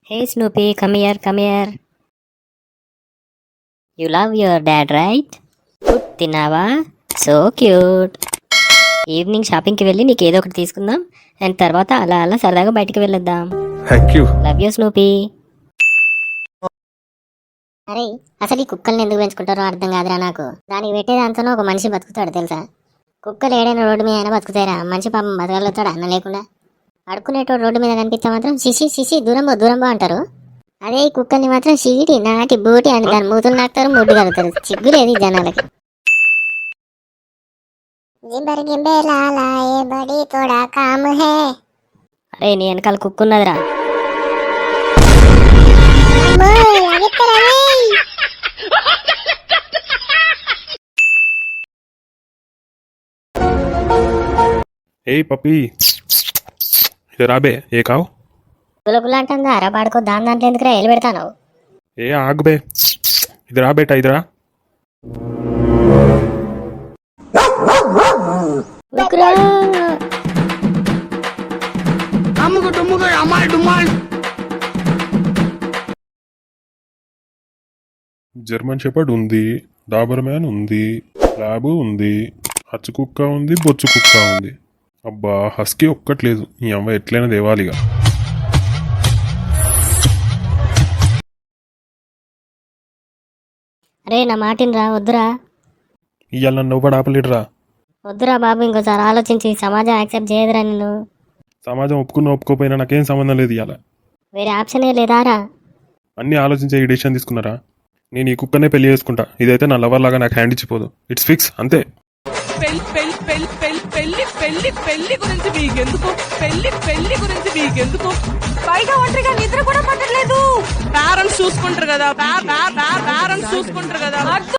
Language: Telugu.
Hey Snoopy, come here, come here. You love your dad, right? Food తిన్నావా? So cute. ఈవినింగ్ షాపింగ్కి వెళ్ళి నీకు ఏదో ఒకటి తీసుకుందాం అండ్ తర్వాత అలా అలా సరదాగా బయటికి వెళ్ళొద్దాం. Thank you. Love you Snoopy. అరే అసలు ఈ కుక్కల్ని ఎందుకు పెంచుకుంటారో అర్థం కాదురా నాకు. దానికి పెట్టేదాంతోనే ఒక మనిషి బతుకుతాడు తెలుసా. కుక్కలు ఏడైనా రోడ్డు మీద అయినా బతుకుతాయిరా. మనిషి పాపం బతకగలుగుతాడు అన్న లేకుండా. అడుక్కునేటోడు రోడ్డు మీద కనిపిస్తే మాత్రం శిశి శిశి దూరంబో దూరంబో అంటారు. అదే ఈ కుక్కల్ని మాత్రం చీటి నాటి బూటి అని దాని మూతులు నాకుతారు, ముడ్డు కలుగుతారు. సిగ్గు లేదు ఈ జనాలకి. అరే నీ వెనకాల కుక్కున్నదిరా. ఏ పప్పీ ఇది రాబే ఏ కావు గులగుల అంటుందా అరా పాడుకో దాని దాంట్లో ఎందుకురా ఎల్లు పెడతాను. ఏ ఆగుబే ఇది రాబేట ఇదిరా. జర్మన్ షెపర్డ్ ఉంది, డాబర్ మ్యాన్ ఉంది, ల్యాబు ఉంది, హచ్చు కుక్క ఉంది, బొచ్చు కుక్క ఉంది. అబ్బా హస్కీ ఒక్కట్లేదు. ఈ అమ్మ ఎట్లయినా దేవాలిగా. అరే నా మాటినరా వద్దురా. ఇవాళ నన్ను ఒకటి ఆపలేడురా. వద్దురా బాబు, ఇంకోసారి ఆలోచించి సమాజం యాక్సెప్ట్ చేయదురా నిన్ను. సమాజం ఒప్పుకోపోయినా నాకేం సంబంధం లేదు. ఇవాళ వేరే ఆప్షనే లేదారా. అన్నీ ఆలోచించే ఈ డెసిషన్ తీసుకున్నారా. నేను ఈ కుక్కనే పెళ్లి చేసుకుంటా. ఇదైతే నా లవర్ లాగా నాకు హ్యాండ్ ఇచ్చిపోదు. ఇట్స్ ఫిక్స్ అంతే. పెళ్లి గురించి మీకెందుకు పైగా ఒంటరిగా నిద్ర కూడా పట్టలేదు. పేరెంట్స్ చూసుకుంటారు కదా.